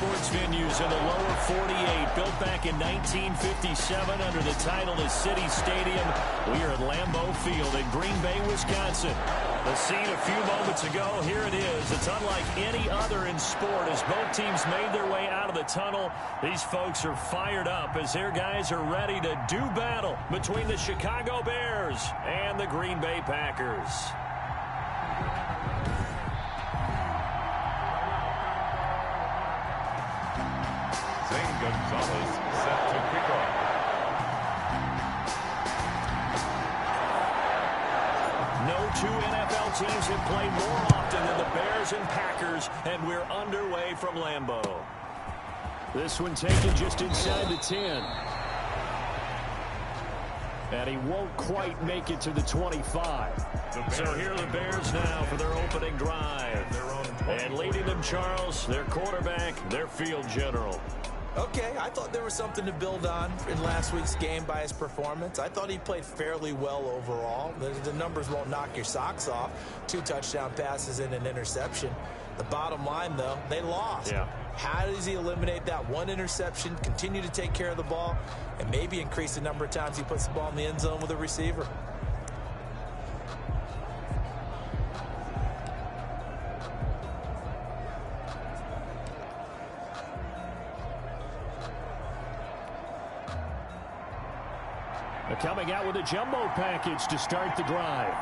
sports venues in the lower 48, built back in 1957 under the title of City Stadium. We are at Lambeau Field in Green Bay, Wisconsin. The scene a few moments ago, here it is. It's unlike any other in sport as both teams made their way out of the tunnel. These folks are fired up as their guys are ready to do battle between the Chicago Bears and the Green Bay Packers. Zane Gonzalez set to kick off. No two NFL teams have played more often than the Bears and Packers, and we're underway from Lambeau. This one taken just inside the 10. And he won't quite make it to the 25. So here are the Bears now for their opening drive. And leading them, Charles, their quarterback, their field general. Okay, I thought there was something to build on in last week's game by his performance. I thought he played fairly well overall. The numbers won't knock your socks off. 2 touchdown passes and an interception. The bottom line, though, they lost. Yeah. How does he eliminate that one interception, continue to take care of the ball, and maybe increase the number of times he puts the ball in the end zone with a receiver? Coming out with a jumbo package to start the drive.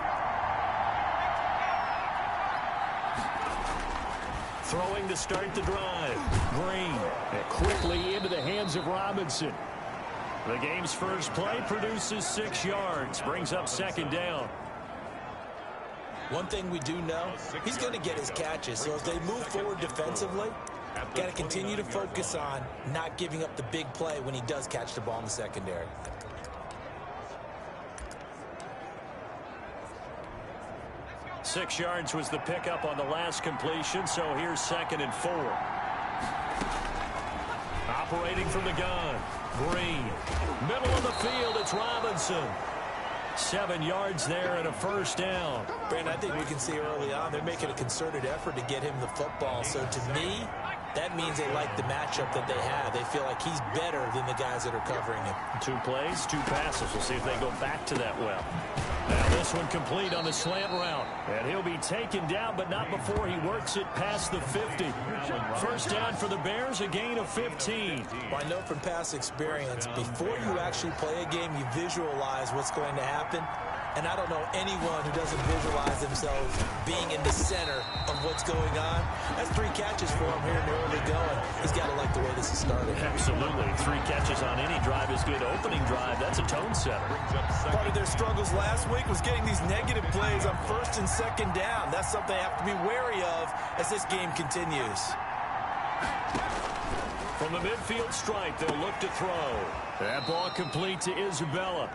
Throwing to start the drive. Green. And quickly into the hands of Robinson. The game's first play produces 6 yards. Brings up second down. One thing we do know, he's going to get his catches. So as they move forward defensively, got to continue to focus on not giving up the big play when he does catch the ball in the secondary. Six yards was the pickup on the last completion, so here's 2nd and 4. Operating from the gun. Green. Middle of the field, it's Robinson. 7 yards there and a first down. Brandon, I think we can see early on they're making a concerted effort to get him the football. So to me, that means they like the matchup that they have. They feel like he's better than the guys that are covering him. 2 plays, 2 passes. We'll see if they go back to that well. Now this one complete on the slant route. And he'll be taken down, but not before he works it past the 50. First down for the Bears, a gain of 15. Well, I know from past experience, before you actually play a game, you visualize what's going to happen. And I don't know anyone who doesn't visualize themselves being in the center of what's going on. That's 3 catches for him here in the early going. He's got to like the way this is started. Absolutely. 3 catches on any drive is good. Opening drive, that's a tone setter. Part of their struggles last week was getting these negative plays on 1st and 2nd down. That's something they have to be wary of as this game continues. From the midfield stripe, they'll look to throw. That ball complete to Isabella.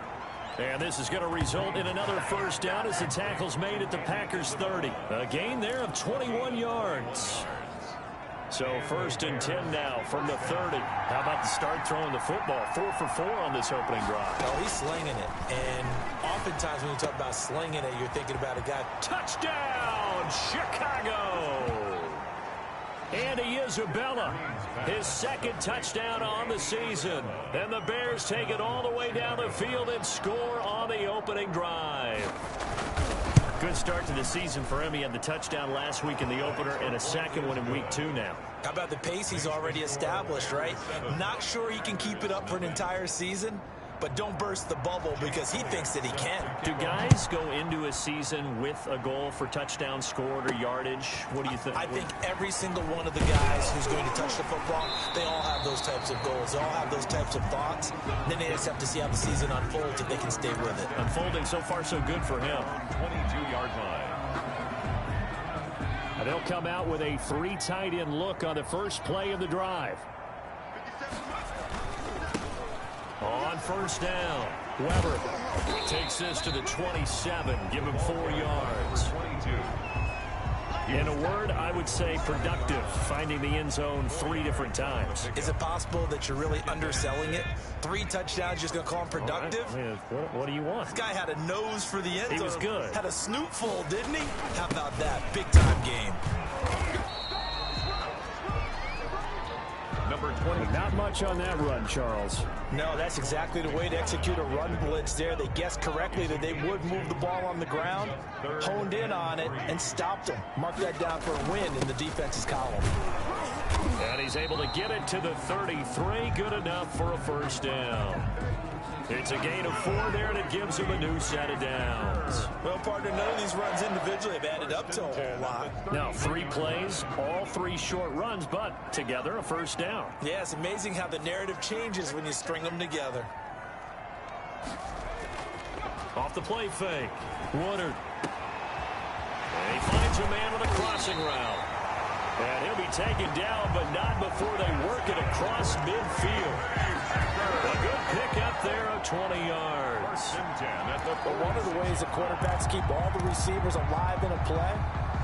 And this is going to result in another first down as the tackle's made at the Packers 30. A gain there of 21 yards. So 1st and 10 now from the 30. How about the start throwing the football? 4 for 4 on this opening drive. Oh, he's slinging it. And oftentimes when you talk about slinging it, you're thinking about a guy. Touchdown, Chicago! Andy Isabella, his 2nd touchdown on the season. And the Bears take it all the way down the field and score on the opening drive. Good start to the season for him. He had the touchdown last week in the opener and a 2nd one in week 2 now. How about the pace he's already established, right? Not sure he can keep it up for an entire season, but don't burst the bubble because he thinks that he can. Do guys go into a season with a goal for touchdown scored or yardage? What do you think? I think every single one of the guys who's going to touch the football, they all have those types of goals. They all have those types of thoughts. Then they just have to see how the season unfolds if they can stay with it. Unfolding so far so good for him. 22-yard line. And they'll come out with a 3 tight end look on the first play of the drive. On first down, Weber takes this to the 27. Give him 4 yards. 22. In a word, I would say productive, finding the end zone 3 different times. Is it possible that you're really underselling it? 3 touchdowns, just going to call him productive? Right. I mean, what do you want? This guy had a nose for the end zone. He was good. Had a snootful, didn't he? How about that? Big-time game. number 20. Not much on that run, Charles. No, that's exactly the way to execute a run blitz there. They guessed correctly that they would move the ball on the ground, honed in on it, and stopped them. Mark that down for a win in the defense's column. And he's able to get it to the 33. Good enough for a first down. It's a gain of 4 there, and it gives him a new set of downs. Well, partner, none of these runs individually have added up to a whole lot. Now, 3 plays, all 3 short runs, but together a first down. Yeah, it's amazing how the narrative changes when you string them together. Off the play fake. Woodard. And he finds a man with a crossing route. And he'll be taken down, but not before they work it across midfield. A good pick up there of 20 yards. But one of the ways the quarterbacks keep all the receivers alive in a play,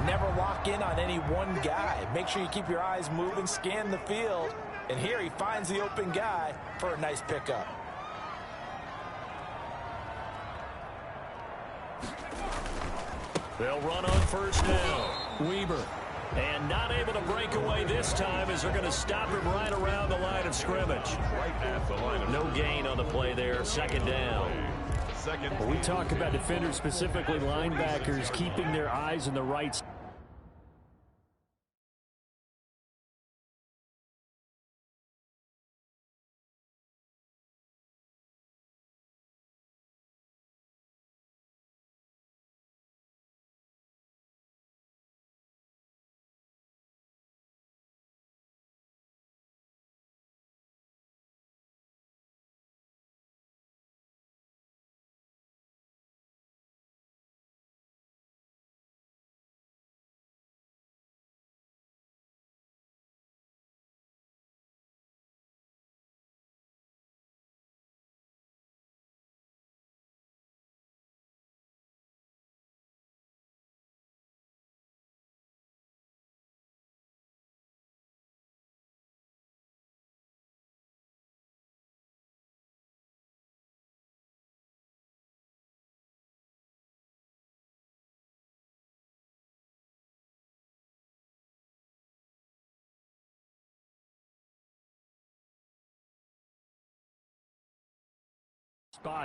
never lock in on any one guy. Make sure you keep your eyes moving, scan the field. And here he finds the open guy for a nice pickup. They'll run on first down. Weber. And not able to break away this time as they're going to stop him right around the line of scrimmage. No gain on the play there. Second down. Well, we talk about defenders, specifically linebackers, keeping their eyes in the right spot.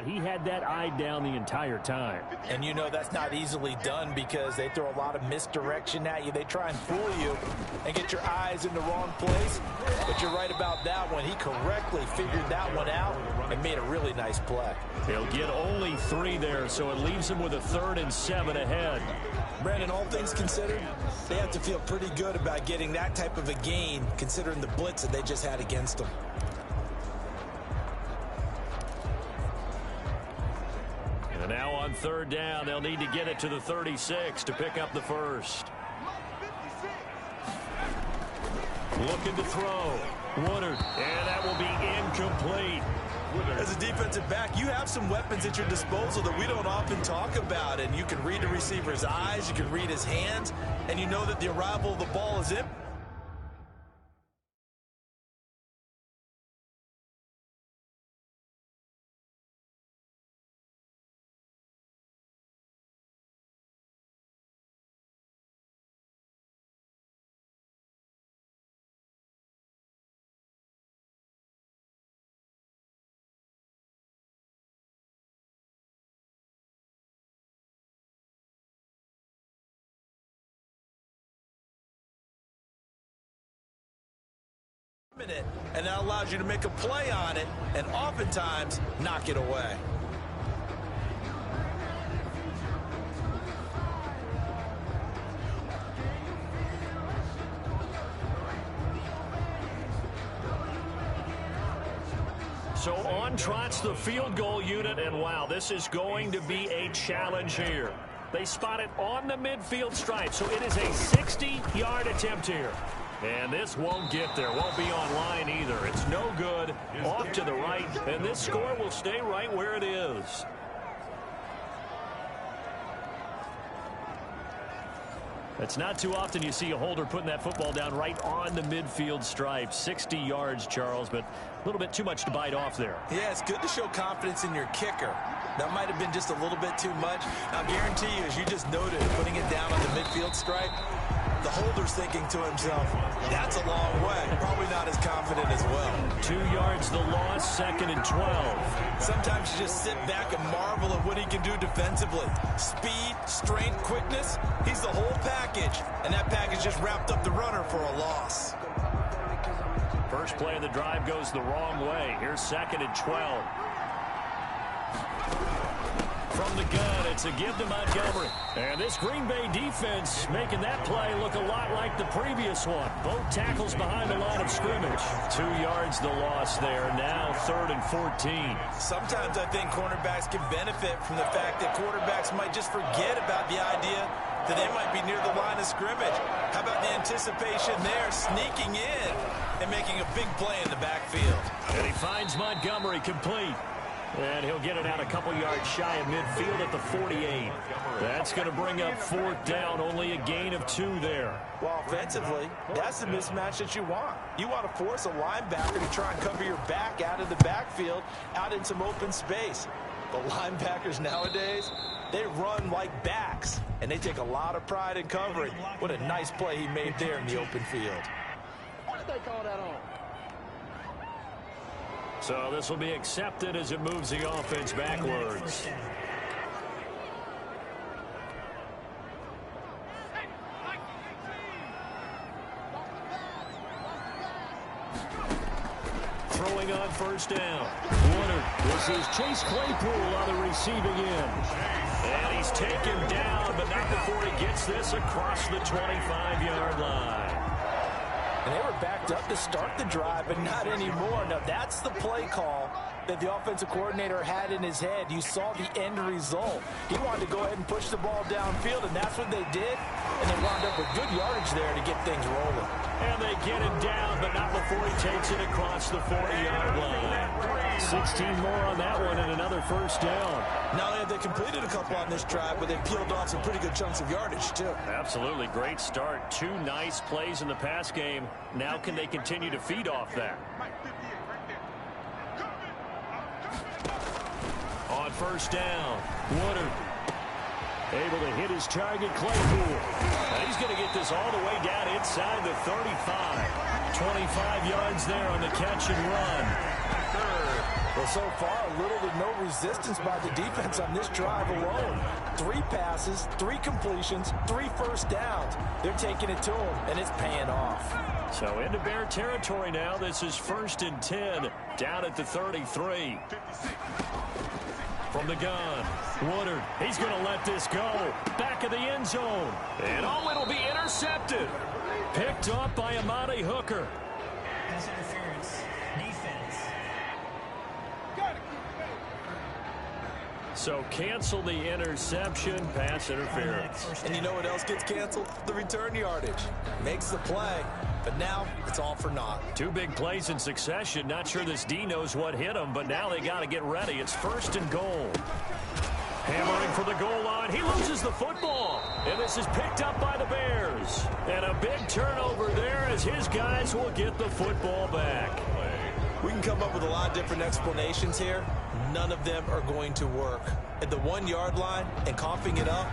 He had that eye down the entire time. And you know that's not easily done because they throw a lot of misdirection at you. They try and fool you and get your eyes in the wrong place. But you're right about that one. He correctly figured that one out and made a really nice play. They'll get only 3 there, so it leaves him with a 3rd and 7 ahead. Brandon, all things considered, they have to feel pretty good about getting that type of a gain considering the blitz that they just had against them. And now on 3rd down, they'll need to get it to the 36 to pick up the first. Looking to throw. Woodard. And that will be incomplete. As a defensive back, you have some weapons at your disposal that we don't often talk about. And you can read the receiver's eyes, you can read his hands, and you know that the arrival of the ball is in. And that allows you to make a play on it and oftentimes knock it away. So on trots the field goal unit, and wow, this is going to be a challenge here. They spot it on the midfield stripe, so it is a 60-yard attempt here. And this won't get there, won't be on line either. It's no good, off to the right, and this score will stay right where it is. It's not too often you see a holder putting that football down right on the midfield stripe. 60 yards, Charles, but a little bit too much to bite off there. Yeah, it's good to show confidence in your kicker. That might have been just a little bit too much. I'll guarantee you, as you just noted, putting it down on the midfield stripe, The holder's thinking to himself, that's a long way. Probably not as confident as well. 2 yards the loss, 2nd and 12. Sometimes you just sit back and marvel at what he can do defensively. Speed, strength, quickness, he's the whole package. And that package just wrapped up the runner for a loss. First play of the drive goes the wrong way. Here's 2nd and 12. From the gun, it's a give to Montgomery. And this Green Bay defense making that play look a lot like the previous one. Both tackles behind the line of scrimmage. 2 yards the loss there. Now 3rd and 14. Sometimes I think cornerbacks can benefit from the fact that quarterbacks might just forget about the idea that they might be near the line of scrimmage. How about the anticipation there, sneaking in and making a big play in the backfield. And he finds Montgomery complete. And he'll get it out a couple yards shy of midfield at the 48. That's going to bring up 4th down, only a gain of 2 there. Well, offensively, that's the mismatch that you want. You want to force a linebacker to try and cover your back out of the backfield, out in some open space. But linebackers nowadays, they run like backs, and they take a lot of pride in covering. What a nice play he made there in the open field. What did they call that on? So this will be accepted as it moves the offense backwards. Throwing on 1st down. Warner. This is Chase Claypool on the receiving end. And he's taken down, but not before he gets this across the 25-yard line. And they were backed up to start the drive, but not anymore. Now, that's the play call that the offensive coordinator had in his head. You saw the end result. He wanted to go ahead and push the ball downfield, and that's what they did. And they wound up with good yardage there to get things rolling. And they get him down, but not before he takes it across the 40-yard line. 16 more on that one and another 1st down. Not only have they completed a couple on this drive, but they peeled off some pretty good chunks of yardage, too. Absolutely. Great start. 2 nice plays in the pass game. Now can they continue to feed off that? On 1st down, Woodard able to hit his target, Claypool. And he's going to get this all the way down inside the 35. 25 yards there on the catch and run. Well, so far, little to no resistance by the defense on this drive alone. 3 passes, 3 completions, 3 1st downs. They're taking it to him, and it's paying off. So into Bear territory now. This is 1st and 10, down at the 33. From the gun, Woodard, he's going to let this go. Back of the end zone. And it'll be intercepted. Picked up by Amani Hooker. Pass interference. Defense. So cancel the interception, pass interference. And you know what else gets canceled? The return yardage. Makes the play, but now it's all for naught. 2 big plays in succession. Not sure this D knows what hit him, but now they got to get ready. It's 1st and goal. Hammering for the goal line. He loses the football. And this is picked up by the Bears. And a big turnover there as his guys will get the football back. We can come up with a lot of different explanations here. None of them are going to work. At the 1-yard line and coughing it up,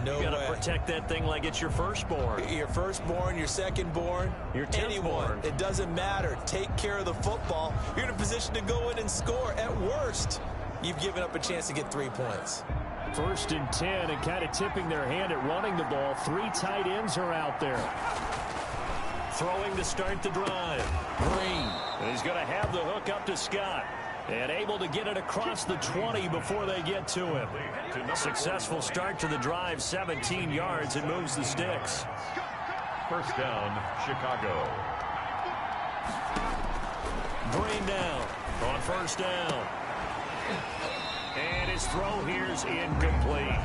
no way. You got to protect that thing like it's your firstborn. Your firstborn, your secondborn, your 10th anyone. born. It doesn't matter. Take care of the football. You're in a position to go in and score. At worst, you've given up a chance to get 3 points. 1st and 10, and kind of tipping their hand at running the ball. 3 tight ends are out there. Throwing to start the drive. Green. And he's going to have the hook up to Scott. And able to get it across the 20 before they get to him. Successful start to the drive, 17 yards, and moves the sticks. 1st down, Chicago. Green down on 1st down. And his throw here's incomplete.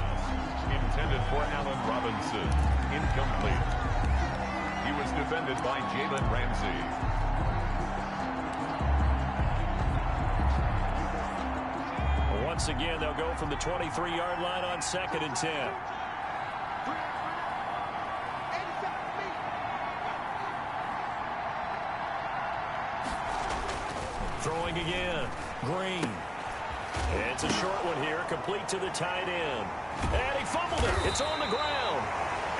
Intended for Allen Robinson. Incomplete. He was defended by Jalen Ramsey. Once again, they'll go from the 23-yard line on 2nd and 10. Throwing again. Green. It's a short one here, complete to the tight end. And he fumbled it. It's on the ground.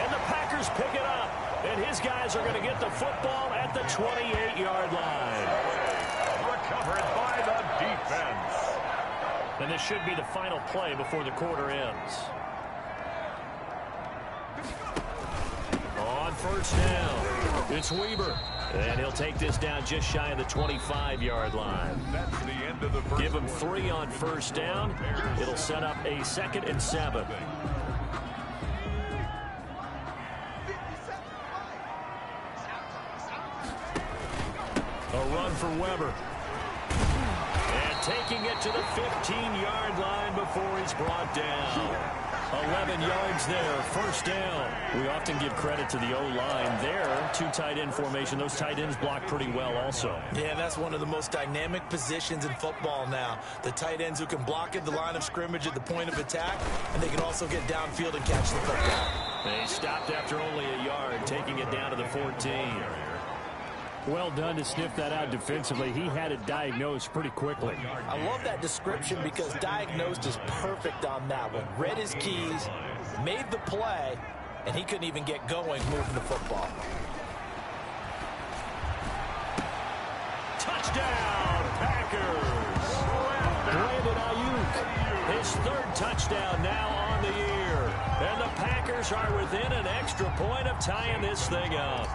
And the Packers pick it up. And his guys are going to get the football at the 28-yard line. Recovered by the defense. And this should be the final play before the quarter ends. On first down, it's Weber. And he'll take this down just shy of the 25-yard line. That's the end of the first. Give him 3 on first down. It'll set up a 2nd and 7. A run for Weber. And taking it to the 15-yard line before he's brought down. 11 yards there, first down. We often give credit to the O-line there. 2 tight end formation. Those tight ends block pretty well also. Yeah, that's one of the most dynamic positions in football now. The tight ends who can block at the line of scrimmage at the point of attack, and they can also get downfield and catch the football. They stopped after only a yard, taking it down to the 14. Well done to sniff that out defensively. He had it diagnosed pretty quickly. I love that description because diagnosed is perfect on that one. Read his keys, made the play, and he couldn't even get going moving the football. Touchdown, Packers! Brandon Ayuk, his 3rd touchdown now on the year. And the Packers are within an extra point of tying this thing up.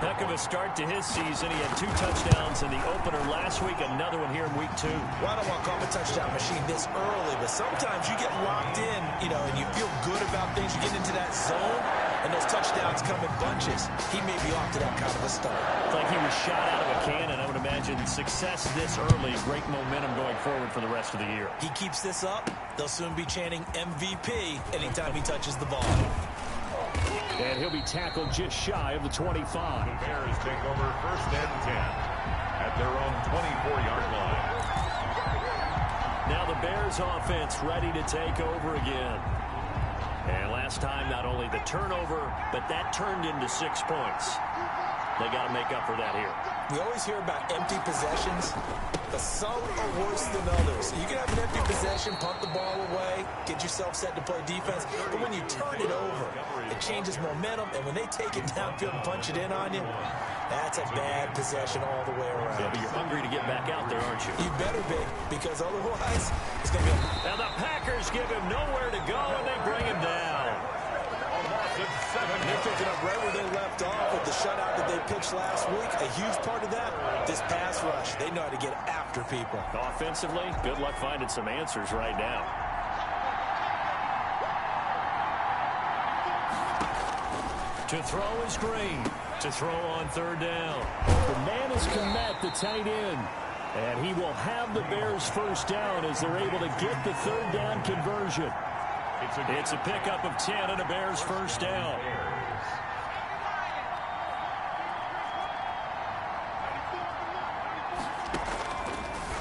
Heck of a start to his season. He had 2 touchdowns in the opener last week, another one here in week 2. Well, I don't want to call him a touchdown machine this early, but sometimes you get locked in, and you feel good about things. You get into that zone, and those touchdowns come in bunches. He may be off to that kind of a start. It's like he was shot out of a cannon. I would imagine success this early, great momentum going forward for the rest of the year. He keeps this up, they'll soon be chanting MVP anytime he touches the ball. And he'll be tackled just shy of the 25. The Bears take over 1st and 10 at their own 24-yard line. Now the Bears offense ready to take over again. And last time, not only the turnover, but that turned into 6 points. They got to make up for that here. We always hear about empty possessions, but some are worse than others. You can have an empty possession, punt the ball away, get yourself set to play defense, but when you turn it over, it changes momentum, and when they take it downfield and punch it in on you, that's a bad possession all the way around. Yeah, but you're hungry to get back out there, aren't you? You better be, because otherwise, it's going to be... And the Packers give him nowhere to go, and they bring him down. They're picking up right where they left off with the shutout that they pitched last week. A huge part of that, this pass rush. They know how to get after people. Offensively, good luck finding some answers right now. To throw is Green. To throw on 3rd down. The man is Kmet, the tight end. And he will have the Bears' first down as they're able to get the 3rd down conversion. It's a pickup of 10 and a Bears first down.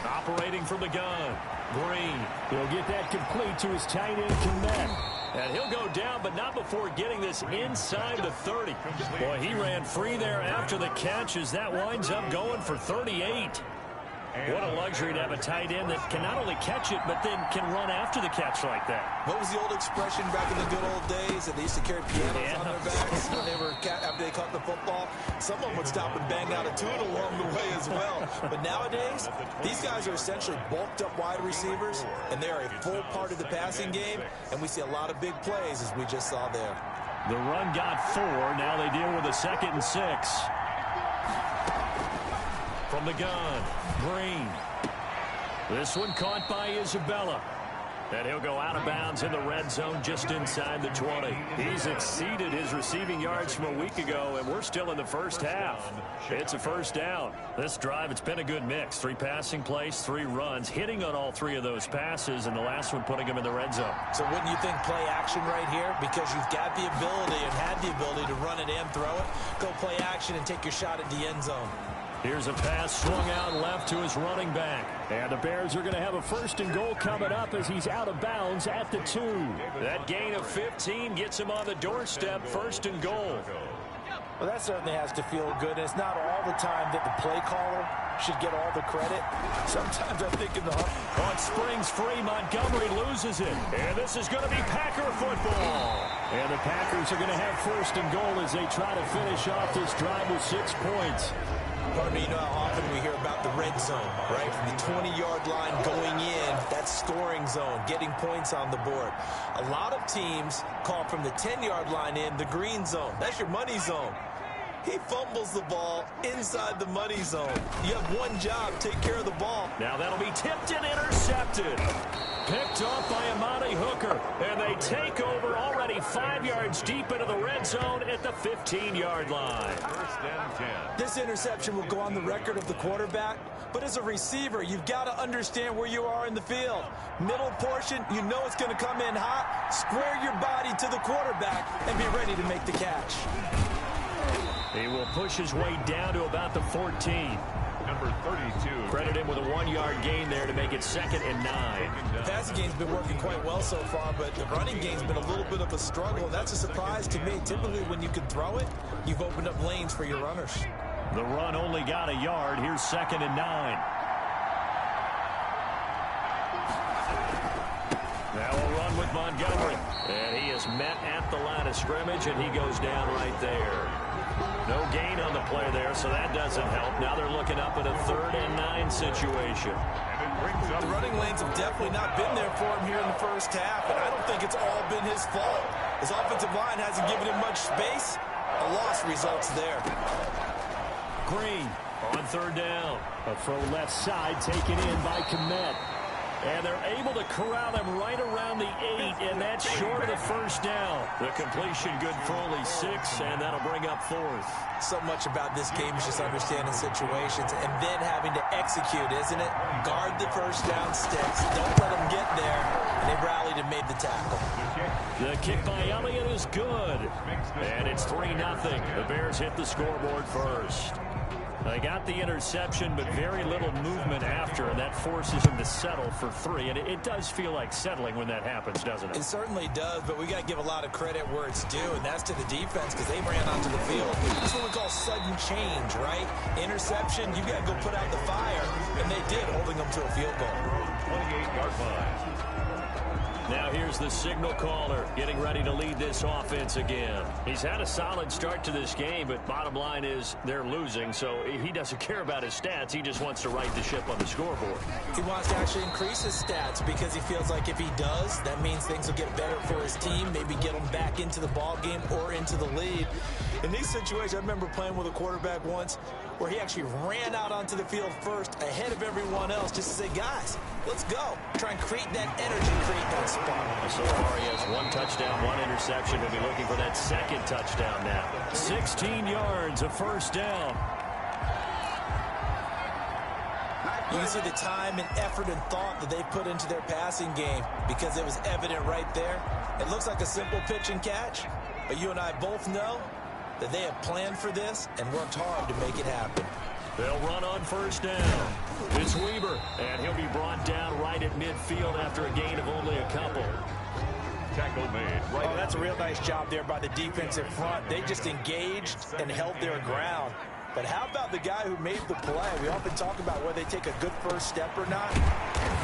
Operating from the gun. Green. He'll get that complete to his tight end, Kmet. And he'll go down, but not before getting this inside the 30. Boy, he ran free there after the catch as that winds up going for 38. What a luxury to have a tight end that can not only catch it, but then can run after the catch like that. What was the old expression back in the good old days that they used to carry pianos on their backs when they were after they caught the football? Someone would stop and bang out a tune along the way as well. But nowadays, these guys are essentially bulked up wide receivers, and they are a full part of the passing game, and we see a lot of big plays as we just saw there. The run got 4. Now they deal with a 2nd and 6. From the gun, Green. This one caught by Isabella. And he'll go out of bounds in the red zone just inside the 20. He's exceeded his receiving yards from a week ago, and we're still in the first half. It's a first down. This drive, it's been a good mix. 3 passing plays, 3 runs, hitting on all 3 of those passes, and the last one putting him in the red zone. So wouldn't you think play action right here? Because you've got the ability and had the ability to run it and throw it. Go play action and take your shot at the end zone. Here's a pass swung out left to his running back. And the Bears are going to have a 1st and goal coming up as he's out of bounds at the 2. That gain of 15 gets him on the doorstep, 1st and goal. Well, that certainly has to feel good. It's not all the time that the play caller should get all the credit. Sometimes I think in the on springs free, Montgomery loses it. And this is going to be Packer football. And the Packers are going to have first and goal as they try to finish off this drive with 6 points. Pardon me, you know how often we hear about the red zone, right? From the 20-yard line going in, that scoring zone, getting points on the board. A lot of teams call from the 10-yard line in the green zone. That's your money zone. He fumbles the ball inside the money zone. You have one job, take care of the ball. Now that'll be tipped and intercepted. Picked off by Amani Hooker. And they take over already 5 yards deep into the red zone at the 15-yard line. First and 10. This interception will go on the record of the quarterback, but as a receiver, you've got to understand where you are in the field. Middle portion, you know it's going to come in hot. Square your body to the quarterback and be ready to make the catch. He will push his way down to about the 14. Number 32. Credit him with a 1-yard gain there to make it 2nd and 9. The passing game's been working quite well so far, but the running game's been a little bit of a struggle. That's a surprise to me. Typically, when you can throw it, you've opened up lanes for your runners. The run only got a yard. Here's 2nd and 9. Now a run with Montgomery. And he is met at the line of scrimmage, and he goes down right there. No gain on the play there, so that doesn't help. Now they're looking up at a 3rd and 9 situation. And it brings up The running lanes have definitely not been there for him here in the first half, and I don't think it's all been his fault. His offensive line hasn't given him much space. A loss results there. Green on 3rd down. A throw left side taken in by Kmet. And they're able to corral him right around the 8, and that's short of the first down. The completion good for only 6, and that'll bring up 4th. So much about this game is just understanding situations and then having to execute, isn't it? Guard the first down sticks. Don't let them get there. And they rallied and made the tackle. The kick by Elliott is good. And it's 3-0. The Bears hit the scoreboard first. They got the interception, but very little movement after, and that forces them to settle for 3. And it does feel like settling when that happens, doesn't it? It certainly does, but we got to give a lot of credit where it's due, and that's to the defense because they ran onto the field. That's what we call sudden change, right? Interception, you got to go put out the fire, and they did, holding them to a field goal. 28-yard line. Now here's the signal caller getting ready to lead this offense again. He's had a solid start to this game, but bottom line is they're losing, so he doesn't care about his stats. He just wants to right the ship on the scoreboard. He wants to actually increase his stats because he feels like if he does, that means things will get better for his team, maybe get him back into the ball game or into the lead. In these situations, I remember playing with a quarterback once where he actually ran out onto the field first ahead of everyone else just to say, guys, let's go. Try and create that energy, create that spark. So far, he has 1 touchdown, 1 interception. He'll be looking for that 2nd touchdown now. 16 yards, a first down. You can see the time and effort and thought that they put into their passing game because it was evident right there. It looks like a simple pitch and catch, but you and I both know that they have planned for this and worked hard to make it happen. They'll run on first down. It's Weber, and he'll be brought down right at midfield after a gain of only a couple. Tackle made. Right. Oh, that's a real nice job there by the defensive front. They just engaged and held their ground. But how about the guy who made the play? We often talk about whether they take a good first step or not.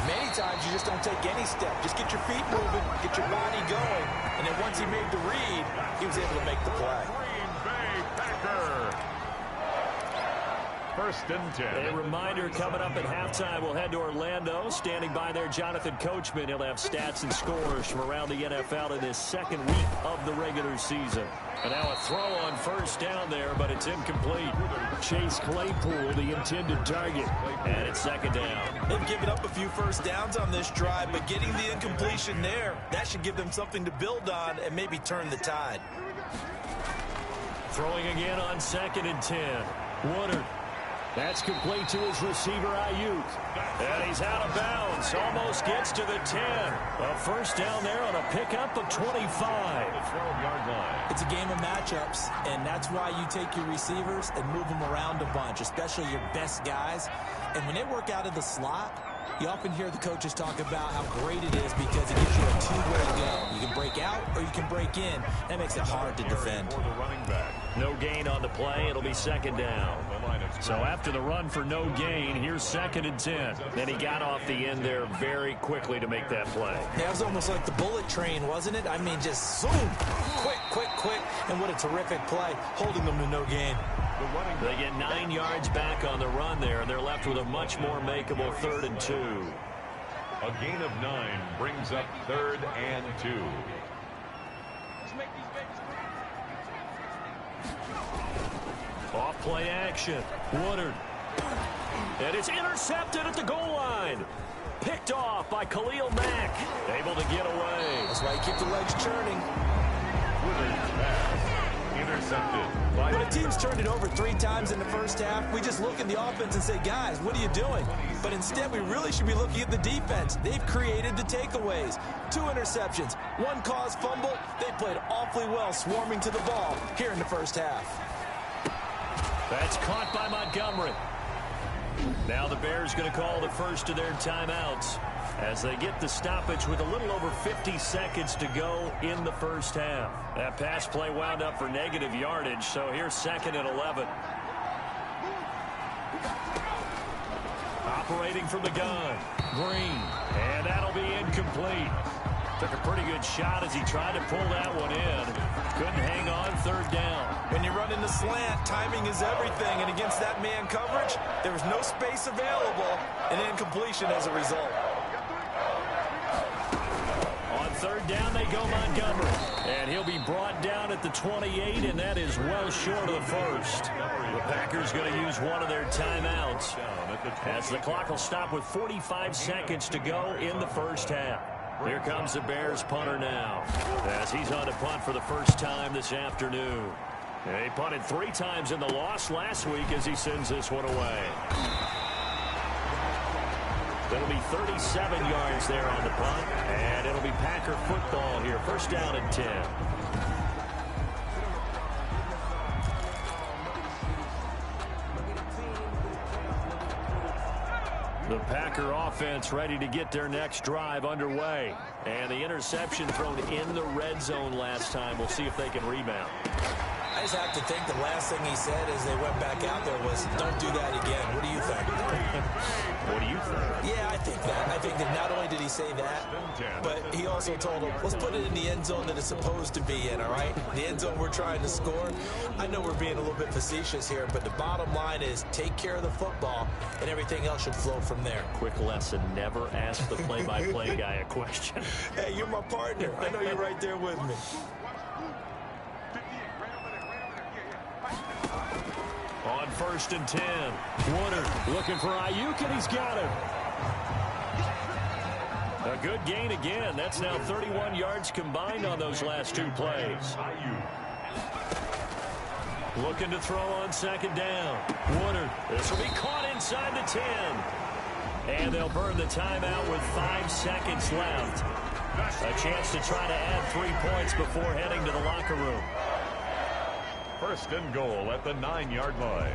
Many times you just don't take any step. Just get your feet moving, get your body going. And then once he made the read, he was able to make the play. Green Bay Packer. First and 10. A reminder coming up at halftime, we'll head to Orlando. Standing by there, Jonathan Coachman. He'll have stats and scores from around the NFL in this 2nd week of the regular season. And now a throw on first down there, but it's incomplete. Chase Claypool, the intended target. And it's 2nd down. They've given up a few first downs on this drive, but getting the incompletion there, that should give them something to build on and maybe turn the tide. Throwing again on 2nd and 10. Woodard. That's complete to his receiver, Ayuk. And he's out of bounds. Almost gets to the 10. A first down there on a pickup of 25. 12-yard line. It's a game of matchups, and that's why you take your receivers and move them around a bunch, especially your best guys. And when they work out of the slot, you often hear the coaches talk about how great it is because it gives you a two-way go. You can break out or you can break in. That makes it hard to defend. For the running back. No gain on the play. It'll be 2nd down. The line of So after the run for no gain, here's 2nd and 10. Then he got off the end there very quickly to make that play. Yeah, it was almost like the bullet train, wasn't it? I mean, just zoom, quick, and what a terrific play, holding them to no gain. They get 9 yards back on the run there, and they're left with a much more makeable 3rd and 2. A gain of 9 brings up 3rd and 2. Off play action. Woodard. And it's intercepted at the goal line. Picked off by Khalil Mack. Able to get away. That's why you keep the legs churning. Woodard's pass intercepted. When a team's turned it over 3 times in the first half, we just look at the offense and say, guys, what are you doing? But instead, we really should be looking at the defense. They've created the takeaways. 2 interceptions, 1 caused fumble. They played awfully well swarming to the ball here in the first half. That's caught by Montgomery. Now the Bears going to call the first of their timeouts as they get the stoppage with a little over 50 seconds to go in the first half. That pass play wound up for negative yardage, so here's 2nd and 11. Operating from the gun, Green, and that'll be incomplete. Took a pretty good shot as he tried to pull that one in. Couldn't hang on 3rd down. When you run in the slant, timing is everything, and against that man coverage, there was no space available, and incompletion as a result. On 3rd down, they go Montgomery, and he'll be brought down at the 28, and that is well short of the first. The Packers going to use one of their timeouts as the clock will stop with 45 seconds to go in the first half. Here comes the Bears punter now as he's on to punt for the first time this afternoon. He punted 3 times in the loss last week as he sends this one away. It'll be 37 yards there on the punt, and it'll be Packer football here. 1st down and 10. The Packer offense ready to get their next drive underway. And the interception thrown in the red zone last time. We'll see if they can rebound. I just have to think the last thing he said as they went back out there was, don't do that again. What do you think? What do you think? Yeah, I think that. I think that not only did he say that, but he also told them, let's put it in the end zone that it's supposed to be in, all right? The end zone we're trying to score. I know we're being a little bit facetious here, but the bottom line is take care of the football, and everything else should flow from there. Quick lesson, never ask the play-by-play guy a question. Hey, you're my partner. I know you're right there with me. On 1st and 10, Woodard looking for Ayuk, and he's got him. A good gain again. That's now 31 yards combined on those last 2 plays. Looking to throw on 2nd down. Woodard, this will be caught inside the 10. And they'll burn the timeout with 5 seconds left. A chance to try to add 3 points before heading to the locker room. 1st and goal at the 9-yard line.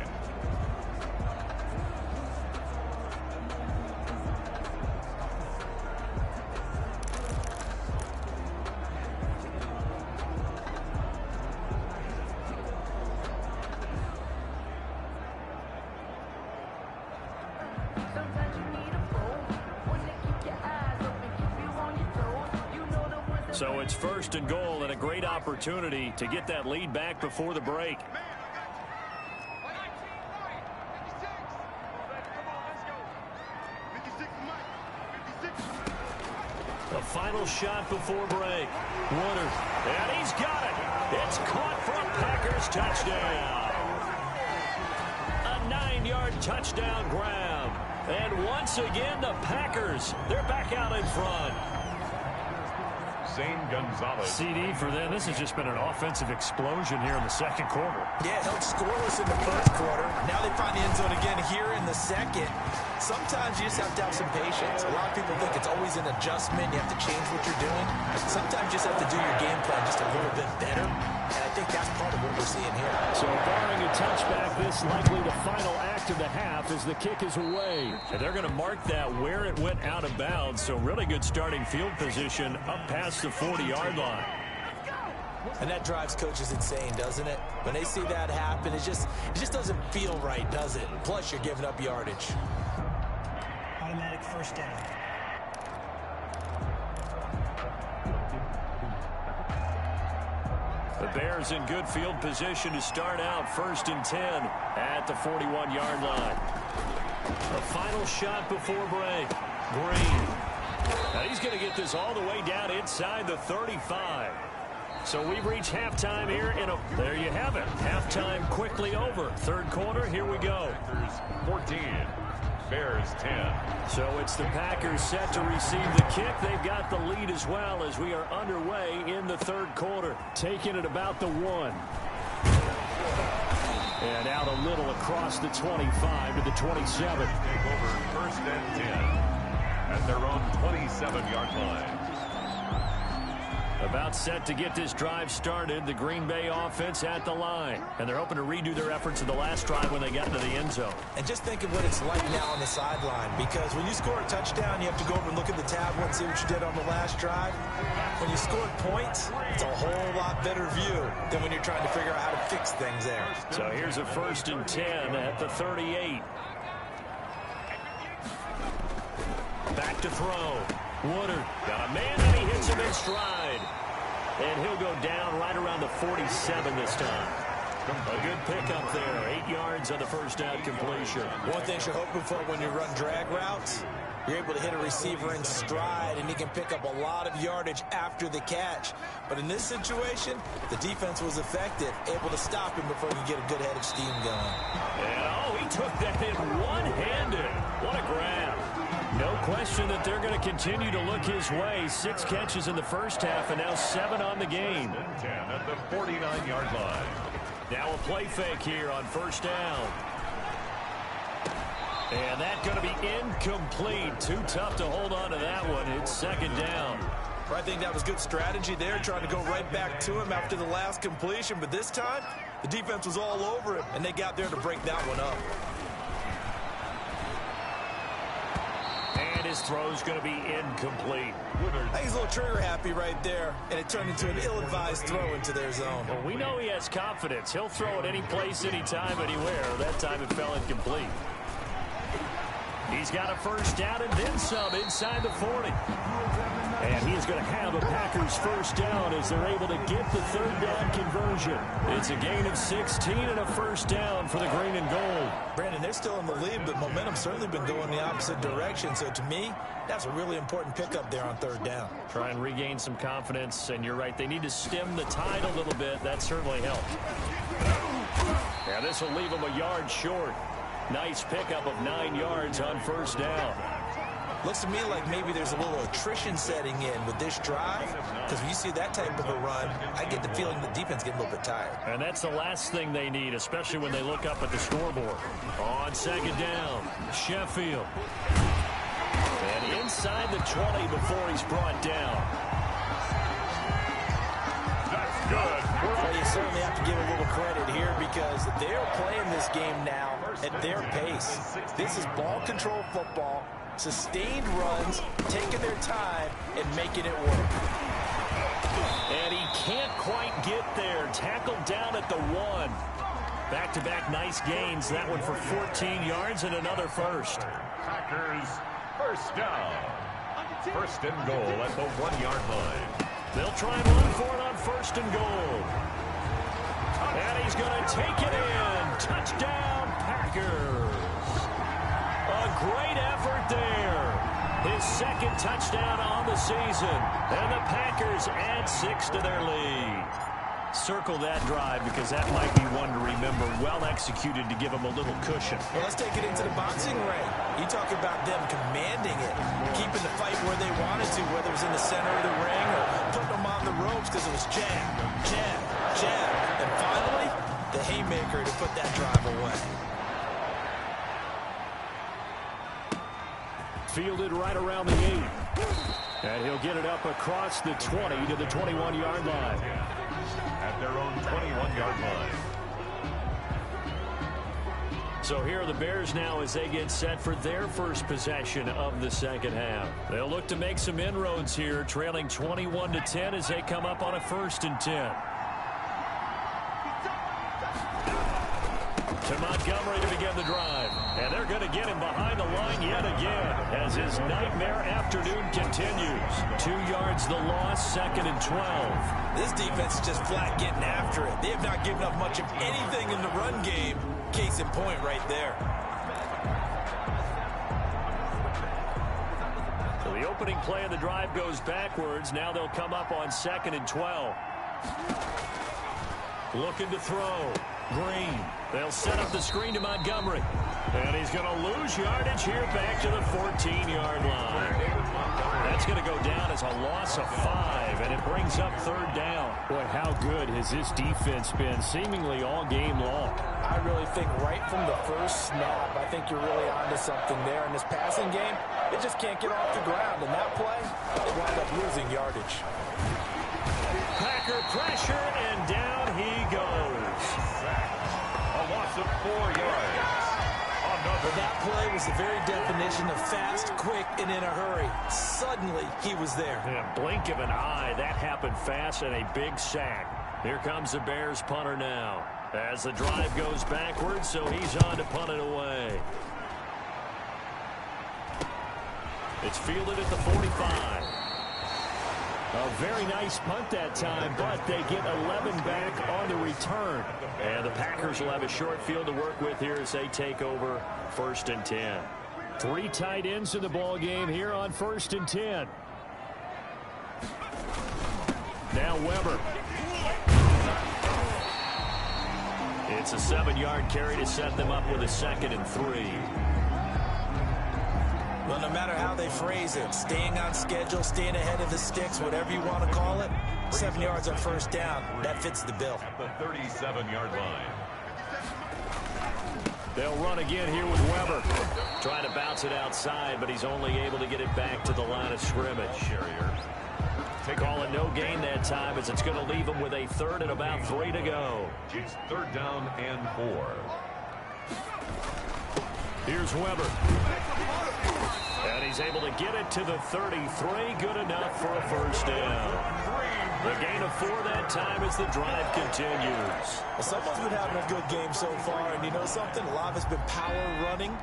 So it's 1st and goal and a great opportunity to get that lead back before the break. The final shot before break. Woodard, and he's got it. It's caught for a Packers touchdown. A 9-yard touchdown grab. And once again, the Packers, they're back out in front. Zane Gonzalez. CD for them. This has just been an offensive explosion here in the 2nd quarter. Yeah, held scoreless in the 1st quarter. Now they find the end zone again here in the 2nd. Sometimes you just have to have some patience. A lot of people think it's always an adjustment. You have to change what you're doing. Sometimes you just have to do your game plan just a little bit better. And I think that's part of what we're seeing here. So barring a touchback, this likely the final act of the half as the kick is away. And they're going to mark that where it went out of bounds. So really good starting field position up past the 40-yard line. And that drives coaches insane, doesn't it? When they see that happen, it just doesn't feel right, does it? Plus, you're giving up yardage. Automatic first down. The Bears in good field position to start out 1st and 10 at the 41-yard line. The final shot before break. Green. Now he's going to get this all the way down inside the 35. So we've reached halftime here. There you have it. Halftime quickly over. Third quarter, here we go. Packers 14, Bears 10. So it's the Packers set to receive the kick. They've got the lead as well as we are underway in the third quarter. Taking it about the 1. And out a little across the 25 to the 27. Take over 1st and 10 at their own 27-yard line. About set to get this drive started. The Green Bay offense at the line. And they're hoping to redo their efforts in the last drive when they got into the end zone. And just think of what it's like now on the sideline. Because when you score a touchdown, you have to go over and look at the tablet and see what you did on the last drive. When you scored points, it's a whole lot better view than when you're trying to figure out how to fix things there. So here's a 1st and 10 at the 38. Back to throw. Woodard got a man and he hits him in stride. And he'll go down right around the 47 this time. A good pickup there. 8 yards on the first down completion. One thing you're hoping for when you run drag routes, you're able to hit a receiver in stride and he can pick up a lot of yardage after the catch. But in this situation, the defense was effective, able to stop him before he could get a good head of steam going. And he took that in one-handed. What a grab. No question that they're going to continue to look his way. 6 catches in the first half and now 7 on the game. 10 at the 49-yard line. Now a play fake here on 1st down. And that's going to be incomplete. Too tough to hold on to that one. It's 2nd down. I think that was good strategy there, trying to go right back to him after the last completion. But this time, the defense was all over him, and they got there to break that one up. And his throw's going to be incomplete. I think he's a little trigger happy right there, and it turned into an ill-advised throw into their zone. Well, we know he has confidence. He'll throw it any place, anytime, anywhere. That time it fell incomplete. He's got a 1st down and then some inside the 40. And he's going to have a Packers 1st down as they're able to get the 3rd down conversion. It's a gain of 16 and a 1st down for the green and gold. Brandon, they're still in the lead, but momentum's certainly been going the opposite direction. So to me, that's a really important pickup there on 3rd down. Try and regain some confidence, and you're right. They need to stem the tide a little bit. That certainly helped. Yeah, this will leave them a yard short. Nice pickup of 9 yards on 1st down. Looks to me like maybe there's a little attrition setting in with this drive, because when you see that type of a run, I get the feeling the defense getting a little bit tired. And that's the last thing they need, especially when they look up at the scoreboard. On 2nd down, Sheffield. And inside the 20 before he's brought down. That's good. Well, you certainly have to give a little credit here because they're playing this game now at their pace. This is ball control football. Sustained runs, taking their time, and making it work. And he can't quite get there. Tackled down at the 1. Back-to-back nice gains. That one for 14 yards and another 1st. Packers 1st down. 1st and goal at the 1-yard line. They'll try and run for it on 1st and goal. And he's going to take it in. Touchdown, Packers. A great effort there. His 2nd touchdown on the season. And the Packers add 6 to their lead. Circle that drive because that might be one to remember. Well executed to give them a little cushion. Well, let's take it into the boxing ring. You talk about them commanding it, keeping the fight where they wanted to, whether it was in the center of the ring or putting them on the ropes because it was jab, jab, jab. And finally, the haymaker to put that drive away. Fielded right around the 8. And he'll get it up across the 20 to the 21-yard line. At their own 21-yard line. So here are the Bears now as they get set for their first possession of the second half. They'll look to make some inroads here, trailing 21-10 as they come up on a 1st and 10. Montgomery to begin the drive. And they're going to get him behind the line yet again as his nightmare afternoon continues. 2 yards the loss, 2nd and 12. This defense is just flat getting after it. They have not given up much of anything in the run game. Case in point right there. So the opening play of the drive goes backwards. Now they'll come up on 2nd and 12. Looking to throw. Green. They'll set up the screen to Montgomery. And he's going to lose yardage here back to the 14-yard line. That's going to go down as a loss of 5, and it brings up 3rd down. Boy, how good has this defense been seemingly all game long? I really think right from the first snap, I think you're really onto something there. In this passing game, they just can't get off the ground. And that play, they wind up losing yardage. Packer pressure, and down he goes. A loss of 4 yards. Well, that play was the very definition of fast, quick, and in a hurry. Suddenly, he was there. In a blink of an eye, that happened fast, and a big sack. Here comes the Bears punter now. As the drive goes backwards, so he's on to punt it away. It's fielded at the 45. A very nice punt that time, but they get 11 back on the return. And the Packers will have a short field to work with here as they take over 1st and 10. 3 tight ends in the ball game here on 1st and 10. Now Weber. It's a 7-yard carry to set them up with a 2nd and 3. Well, no matter how they phrase it, staying on schedule, staying ahead of the sticks, whatever you want to call it, 7 yards on 1st down, that fits the bill. At the 37-yard line. They'll run again here with Weber. Trying to bounce it outside, but he's only able to get it back to the line of scrimmage. Call it no gain that time as it's going to leave him with a 3rd and about 3 to go. It's 3rd down and 4. Here's Weber. And he's able to get it to the 33. Good enough for a 1st down. The gain of 4 that time as the drive continues. Well, someone's been having a good game so far, and you know something? A lot of it's been power running.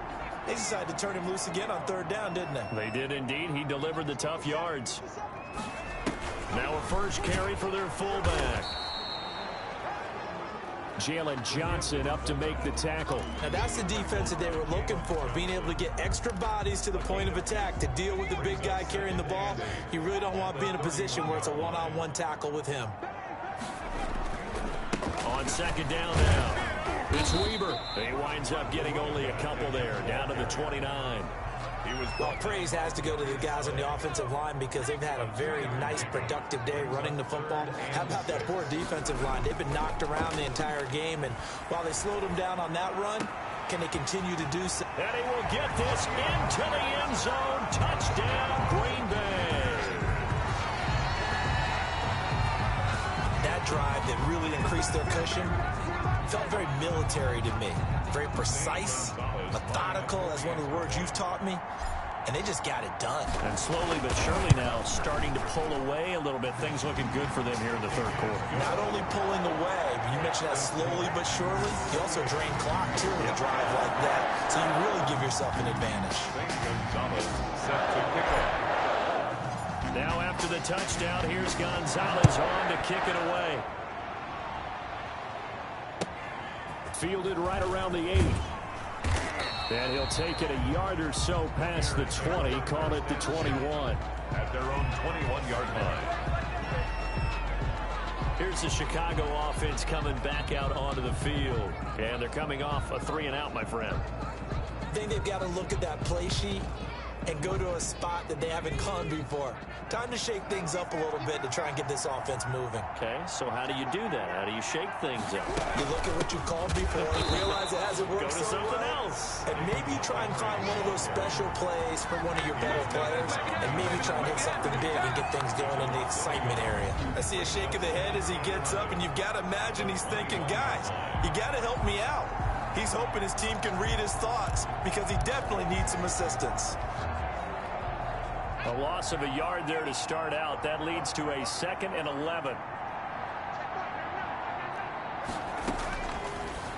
They decided to turn him loose again on 3rd down, didn't they? They did indeed. He delivered the tough yards. Now a first carry for their fullback. Jalen Johnson up to make the tackle. Now that's the defense that they were looking for, being able to get extra bodies to the point of attack to deal with the big guy carrying the ball. You really don't want to be in a position where it's a one-on-one tackle with him. On 2nd down now, it's Weber. He winds up getting only a couple there, down to the 29. Well, praise has to go to the guys on the offensive line because they've had a very nice, productive day running the football. How about that poor defensive line? They've been knocked around the entire game, and while they slowed them down on that run, can they continue to do so? And he will get this into the end zone. Touchdown, Green Bay. That drive that really increased their cushion felt very military to me. Very precise, methodical, as one of the words you've taught me. And they just got it done. And slowly but surely now starting to pull away a little bit. Things looking good for them here in the 3rd quarter. Not only pulling away, but you mentioned that slowly but surely. You also drain clock, too, with a drive like that. So you really give yourself an advantage. Gonzalez set to kick off. Now after the touchdown, here's Gonzalez on to kick it away. Fielded right around the 8. And he'll take it a yard or so past the 20, call it the 21. At their own 21-yard line. Here's the Chicago offense coming back out onto the field. And they're coming off a 3-and-out, my friend. I think they've got to look at that play sheet and go to a spot that they haven't gone before. Time to shake things up a little bit to try and get this offense moving. Okay, so how do you do that? How do you shake things up? You look at what you called before, realize it hasn't worked Go to so something well, else. and maybe try and find one of those special plays for one of your better players, and maybe try and hit something big and get things going in the excitement area. I see a shake of the head as he gets up, and you've got to imagine he's thinking, guys, you got to help me out. He's hoping his team can read his thoughts because he definitely needs some assistance. A loss of a yard there to start out. That leads to a 2nd and 11.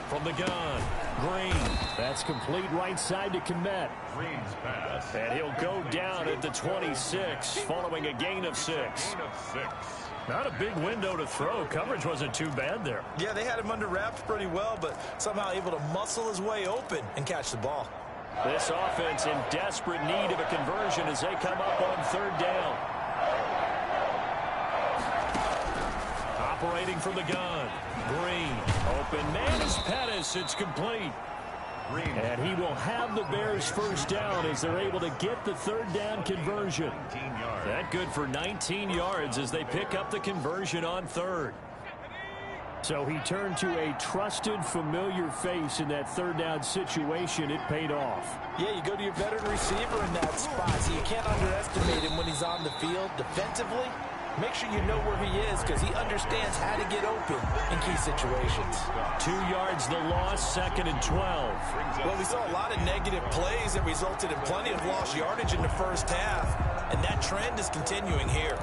From the gun, Green. That's complete right side to Komet. Green's pass. And he'll go down at the 26 following a gain of 6. Gain of 6. Not a big window to throw. Coverage wasn't too bad there. Yeah, they had him under wraps pretty well, but somehow able to muscle his way open and catch the ball. This offense in desperate need of a conversion as they come up on 3rd down. Operating from the gun. Green. Open man is Pettis. It's complete. Green. And he will have the Bears 1st down as they're able to get the 3rd down conversion. 19 yards. That good for 19 yards as they pick up the conversion on 3rd. So he turned to a trusted, familiar face in that 3rd down situation. It paid off. Yeah, you go to your veteran receiver in that spot, so you can't underestimate him when he's on the field. Defensively, make sure you know where he is because he understands how to get open in key situations. 2 yards the loss, 2nd and 12. Well, we saw a lot of negative plays that resulted in plenty of lost yardage in the 1st half, and that trend is continuing here.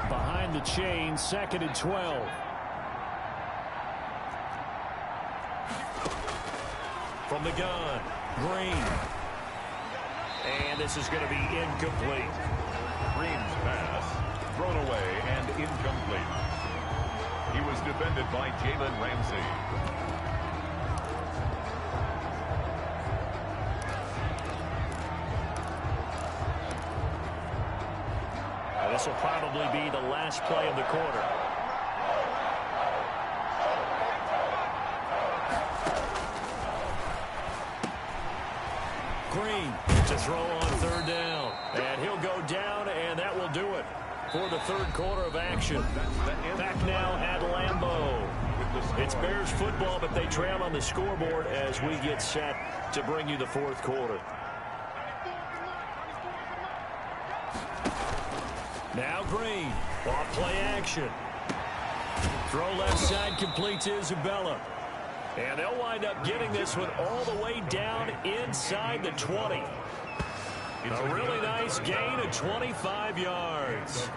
Behind the chain, 2nd and 12. From the gun, Green. And this is going to be incomplete. Green's pass. Thrown away and incomplete. He was defended by Jalen Ramsey. This will probably be the last play of the quarter. Green to throw on 3rd down. And he'll go down, and that will do it for the 3rd quarter of action. Back now at Lambeau. It's Bears football, but they trail on the scoreboard as we get set to bring you the 4th quarter. Now Green, off play action. Throw left side complete to Isabella. And they'll wind up getting this one all the way down inside the 20. A really nice gain of 25 yards.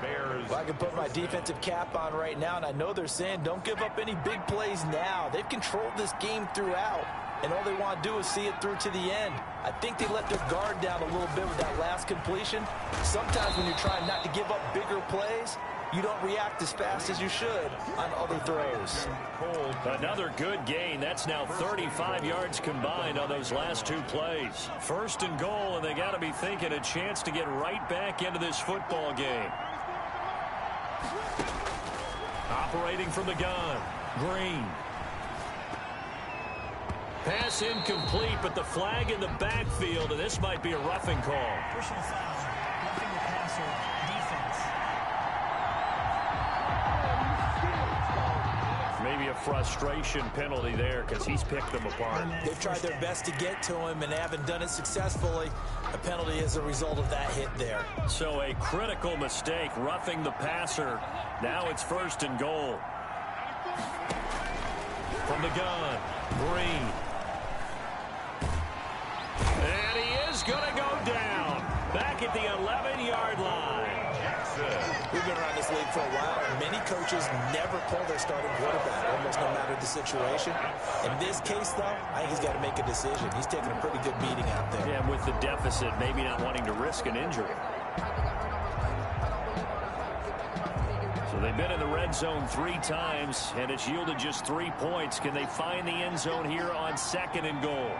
Well, I can put my defensive cap on right now, and I know they're saying don't give up any big plays now. They've controlled this game throughout, and all they want to do is see it through to the end. I think they let their guard down a little bit with that last completion. Sometimes when you're trying not to give up bigger plays, you don't react as fast as you should on other throws. Another good gain. That's now 35 yards combined on those last 2 plays. 1st and goal, and they got to be thinking a chance to get right back into this football game. Operating from the gun, Green. Pass incomplete, but the flag in the backfield, and this might be a roughing call. Personal foul. Roughing the passer. Defense. Maybe a frustration penalty there because he's picked them apart. They've tried their best to get to him and haven't done it successfully. A penalty as a result of that hit there. So a critical mistake, roughing the passer. Now it's 1st and goal. From the gun, Green. And he is going to go down. Back at the 11-yard line. We've been around this league for a while, and many coaches never pull their starting quarterback, almost no matter the situation. In this case, though, I think he's got to make a decision. He's taking a pretty good beating out there. Yeah, with the deficit, maybe not wanting to risk an injury. So they've been in the red zone 3 times, and it's yielded just 3 points. Can they find the end zone here on 2nd and goal?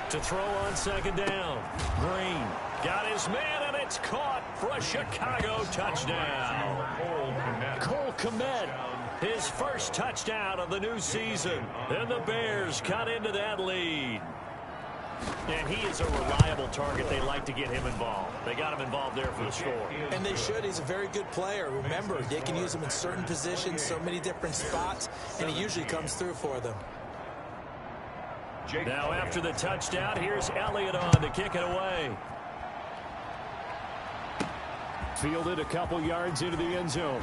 To throw on 2nd down. Green got his man, and it's caught for a Chicago touchdown. Cole Komet, his 1st touchdown of the new season. And the Bears cut into that lead. And he is a reliable target. They like to get him involved. They got him involved there for the score. And they should. He's a very good player. Remember, they can use him in certain positions, so many different spots, and he usually comes through for them. Now after the touchdown, here's Elliott on to kick it away. Fielded a couple yards into the end zone.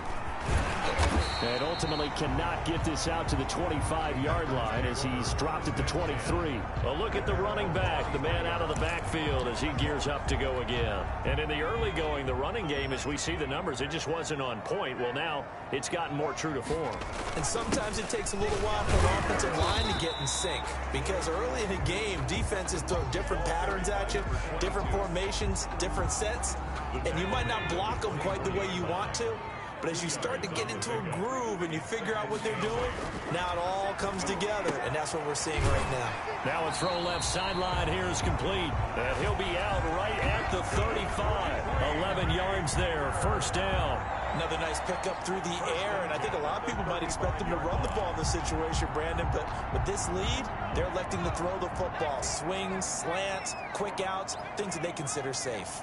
And ultimately cannot get this out to the 25-yard line as he's dropped at the 23. A look at the running back, the man out of the backfield as he gears up to go again. And in the early going, the running game, as we see the numbers, it just wasn't on point. Well, now it's gotten more true to form. And sometimes it takes a little while for an offensive line to get in sync because early in the game, defenses throw different patterns at you, different formations, different sets, and you might not block them quite the way you want to. But as you start to get into a groove and you figure out what they're doing, now it all comes together, and that's what we're seeing right now. Now a throw left sideline here is complete. And he'll be out right at the 35. 11 yards there, first down. Another nice pickup through the air, and I think a lot of people might expect him to run the ball in this situation, Brandon, but with this lead, they're electing to throw the football. Swings, slants, quick outs, things that they consider safe.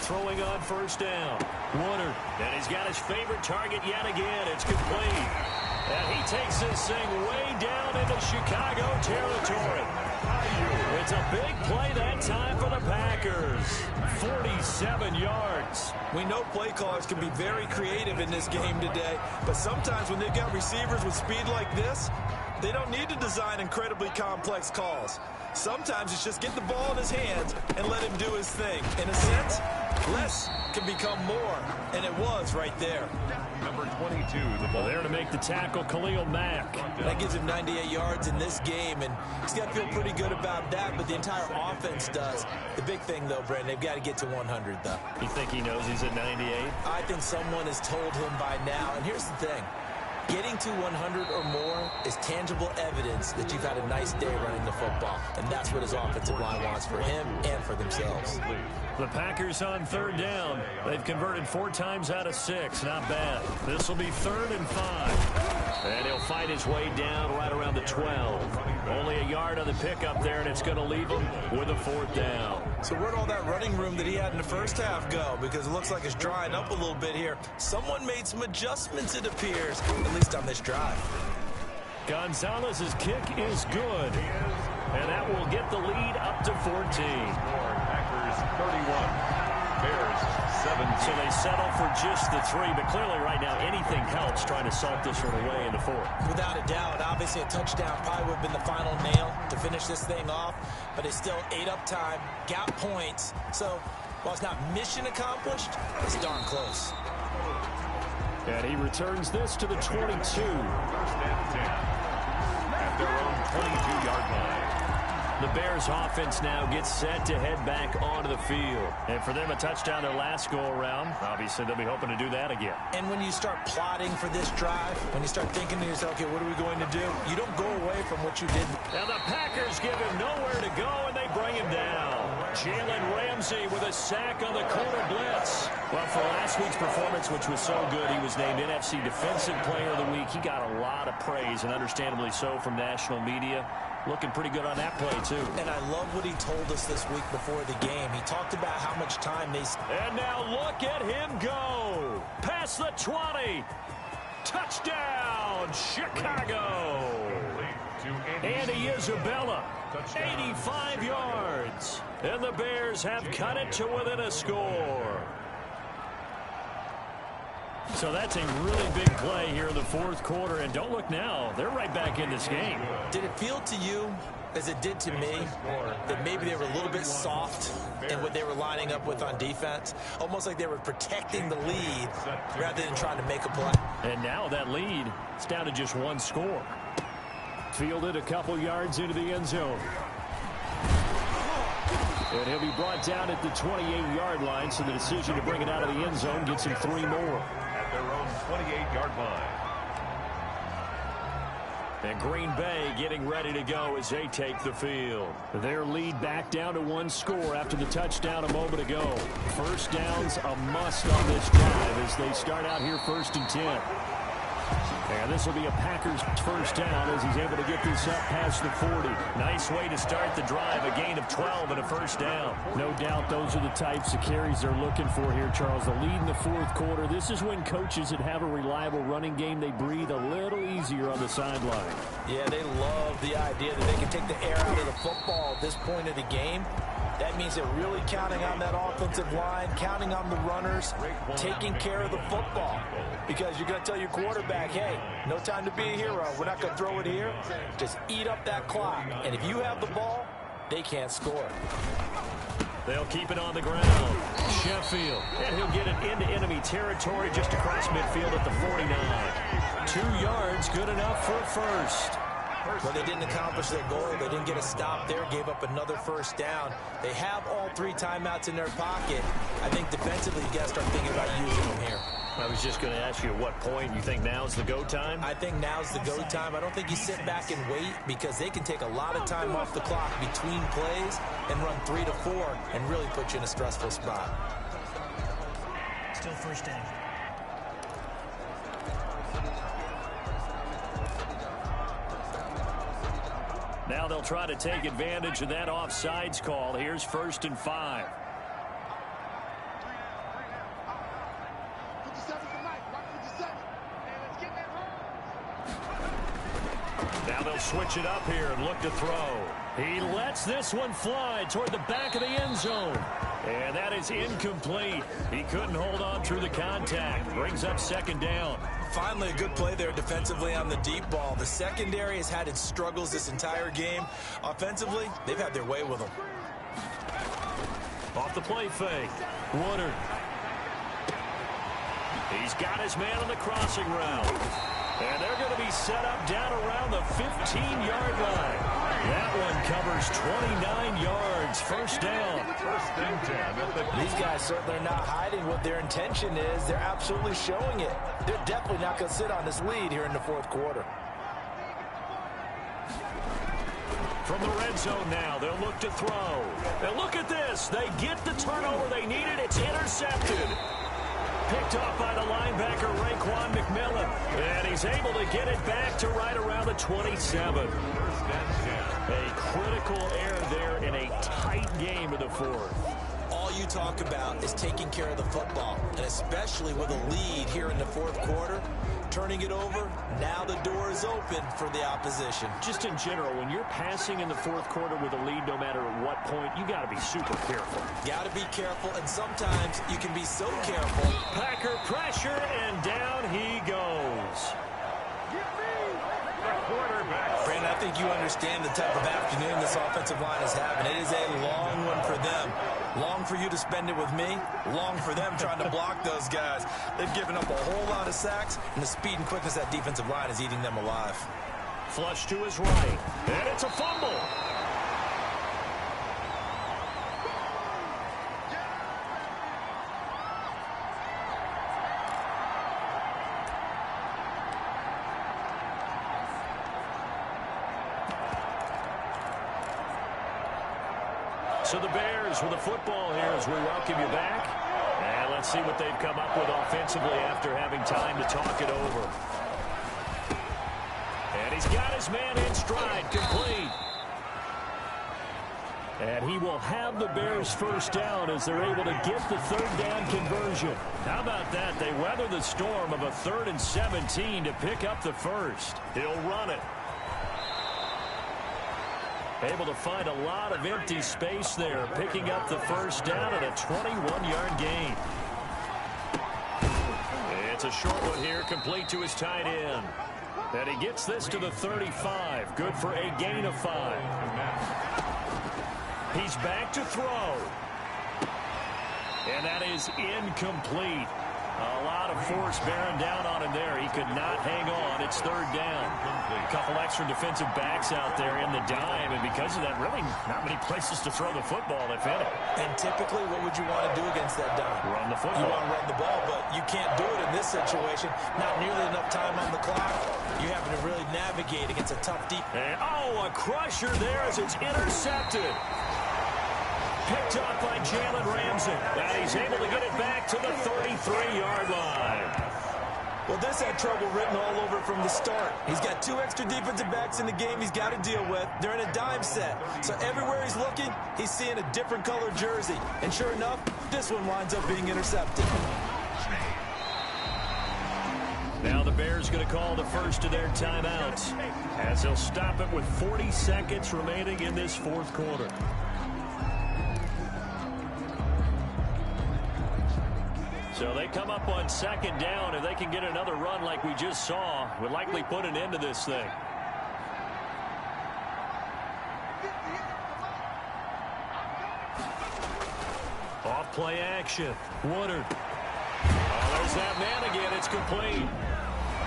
Throwing on first down. Woodard, and he's got his favorite target yet again. It's complete. And he takes this thing way down into Chicago territory. It's a big play that time for the Packers. 47 yards. We know play callers can be very creative in this game today, but sometimes when they've got receivers with speed like this, they don't need to design incredibly complex calls. Sometimes it's just get the ball in his hands and let him do his thing. In a sense, less can become more, and it was right there. Number 22, the ball. There to make the tackle, Khalil Mack. That gives him 98 yards in this game, and he's got to feel pretty good about that, but the entire offense does. The big thing, though, Brandon, they've got to get to 100, though. You think he knows he's at 98? I think someone has told him by now, and here's the thing. Getting to 100 or more is tangible evidence that you've had a nice day running the football, and that's what his offensive line wants for him and for themselves. The Packers on third down. They've converted 4 times out of 6. Not bad. This will be 3rd and 5. And he'll fight his way down right around the 12. Only a yard on the pickup there, and it's going to leave him with a 4th down. So where'd all that running room that he had in the first half go? Because it looks like it's drying up a little bit here. Someone made some adjustments, it appears, at least on this drive. Gonzalez's kick is good. And that will get the lead up to 14. Packers 31. Bears 17. So they settle for just the 3, but clearly right now anything helps trying to salt this one away in the 4th. Without a doubt, obviously a touchdown probably would have been the final nail to finish this thing off, but it's still ate up time, got points. So while it's not mission accomplished, it's darn close. And he returns this to the 22. 1st and 10. At their own 22-yard line. The Bears offense now gets set to head back onto the field. And for them, a touchdown their last go-around. Obviously, they'll be hoping to do that again. And when you start plotting for this drive, when you start thinking to yourself, okay, what are we going to do? You don't go away from what you did. Now the Packers give him nowhere to go, and they bring him down. Jalen Ramsey with a sack on the corner blitz. Well, for last week's performance, which was so good, he was named NFC Defensive Player of the Week. He got a lot of praise, and understandably so, from national media. Looking pretty good on that play, too. And I love what he told us this week before the game. He talked about how much time they... And now look at him go. Past the 20. Touchdown, Chicago. Andy Isabella, 85 yards. And the Bears have cut it to within a score. So that's a really big play here in the 4th quarter. And don't look now, they're right back in this game. Did it feel to you, as it did to me, that maybe they were a little bit soft in what they were lining up with on defense? Almost like they were protecting the lead rather than trying to make a play. And now that lead, it's down to just 1 score. Fielded a couple yards into the end zone. And he'll be brought down at the 28-yard line, so the decision to bring it out of the end zone gets him 3 more. At their own 28-yard line. And Green Bay getting ready to go as they take the field. Their lead back down to 1 score after the touchdown a moment ago. First down's a must on this drive as they start out here 1st and 10. And this will be a Packers first down as he's able to get this up past the 40. Nice way to start the drive, a gain of 12 and a first down. No doubt those are the types of carries they're looking for here, Charles. The lead in the 4th quarter. This is when coaches that have a reliable running game, they breathe a little easier on the sideline. Yeah, they love the idea that they can take the air out of the football at this point of the game. That means they're really counting on that offensive line, counting on the runners, taking care of the football. Because you're going to tell your quarterback, hey, no time to be a hero. We're not going to throw it here. Just eat up that clock. And if you have the ball, they can't score. They'll keep it on the ground. Sheffield. And he'll get it into enemy territory just across midfield at the 49. 2 yards, good enough for a first. Well, they didn't accomplish their goal. They didn't get a stop there, gave up another first down. They have all 3 timeouts in their pocket. I think defensively, you got to start thinking about using them here. I was just going to ask you at what point you think now's the go time? I think now's the go time. I don't think you sit back and wait because they can take a lot of time off the clock between plays and run 3 to 4 and really put you in a stressful spot. Still first down. Now they'll try to take advantage of that offsides call. Here's 1st and 5. Now they'll switch it up here and look to throw. He lets this one fly toward the back of the end zone. And that is incomplete. He couldn't hold on through the contact. Brings up 2nd down. Finally, a good play there defensively on the deep ball. The secondary has had its struggles this entire game. Offensively, they've had their way with them. Off the play fake. Woodard. He's got his man on the crossing route. And they're going to be set up down around the 15-yard line. That one covers 29 yards. 1st down. 1st and 10. These guys certainly are not hiding what their intention is. They're absolutely showing it. They're definitely not going to sit on this lead here in the 4th quarter. From the red zone now, they'll look to throw. And look at this. They get the turnover they needed. It's intercepted. Picked off by the linebacker, Raekwon McMillan. And he's able to get it back to right around the 27. A critical error there in a tight game of the 4th. All you talk about is taking care of the football, and especially with a lead here in the 4th quarter, turning it over, now the door is open for the opposition. Just in general, when you're passing in the 4th quarter with a lead, no matter at what point, you got to be super careful. Got to be careful, and sometimes you can be so careful. Packer pressure, and down he goes. Brandon, I think you understand the type of afternoon this offensive line is having. It is a long one for them. Long for you to spend it with me. Long for them trying to block those guys. They've given up a whole lot of sacks, and the speed and quickness of that defensive line is eating them alive. Flush to his right, and it's a fumble. So the Bears with the football here as we welcome you back. And let's see what they've come up with offensively after having time to talk it over. And he's got his man in stride, complete. And he will have the Bears' 1st down as they're able to get the 3rd down conversion. How about that? They weather the storm of a 3rd and 17 to pick up the 1st. He'll run it. Able to find a lot of empty space there, picking up the 1st down at a 21-yard gain. It's a short one here, complete to his tight end. And he gets this to the 35, good for a gain of 5. He's back to throw. And that is incomplete. A lot of force bearing down on him there. He could not hang on. It's 3rd down. A couple extra defensive backs out there in the dime, and because of that, really not many places to throw the football, if any. And typically, what would you want to do against that dime? Run the football. You want to run the ball, but you can't do it in this situation. Not nearly enough time on the clock. You're having to really navigate against a tough deep. And, oh, a crusher there as it's intercepted. Picked up by Jalen Ramsey. And he's able to get it back to the 33-yard line. Well, this had trouble written all over from the start. He's got 2 extra defensive backs in the game he's got to deal with. They're in a dime set. So everywhere he's looking, he's seeing a different colored jersey. And sure enough, this one winds up being intercepted. Now the Bears going to call the first of their timeouts as they'll stop it with 40 seconds remaining in this 4th quarter. So they come up on second down. If they can get another run like we just saw, would likely put an end to this thing. Off play action. Woodard. Oh, there's that man again. It's complete.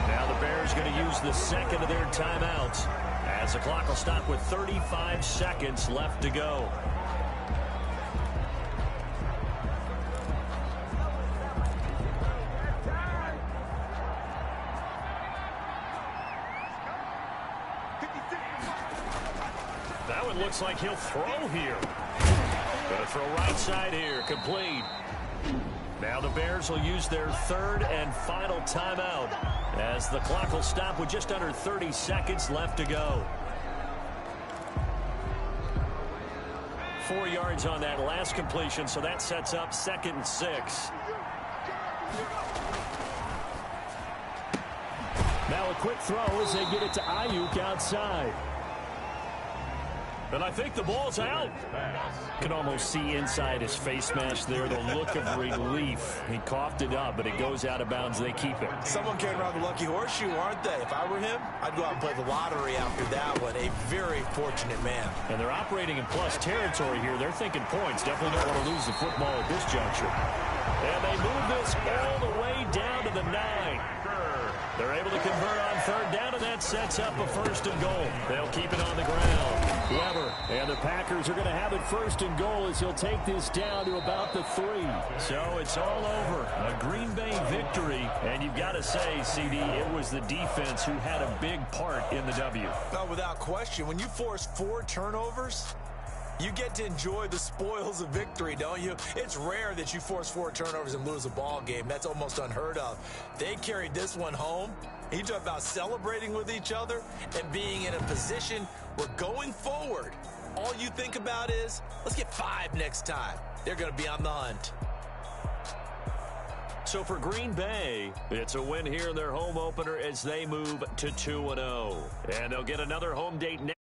Now the Bears going to use the second of their timeouts as the clock will stop with 35 seconds left to go. That one looks like he'll throw here. Going to throw right side here. Complete. Now the Bears will use their third and final timeout as the clock will stop with just under 30 seconds left to go. 4 yards on that last completion, so that sets up 2nd and 6. Now a quick throw as they get it to Ayuk outside. And I think the ball's out. You can almost see inside his face mask there the look of relief. He coughed it up, but it goes out of bounds. They keep it. Someone came around the lucky horseshoe, aren't they? If I were him, I'd go out and play the lottery after that one. A very fortunate man. And they're operating in plus territory here. They're thinking points. Definitely don't want to lose the football at this juncture. And they move this all the way down to the 9. They're able to convert on third down, and that sets up a 1st and goal. They'll keep it on the ground. Weber and the Packers are going to have it 1st and goal as he'll take this down to about the 3. So it's all over. A Green Bay victory. And you've got to say, CD, it was the defense who had a big part in the W. No, without question. When you force 4 turnovers, you get to enjoy the spoils of victory, don't you? It's rare that you force 4 turnovers and lose a ball game. That's almost unheard of. They carried this one home. You talk about celebrating with each other and being in a position where going forward, all you think about is, let's get 5 next time. They're going to be on the hunt. So for Green Bay, it's a win here in their home opener as they move to 2-0. And they'll get another home date next.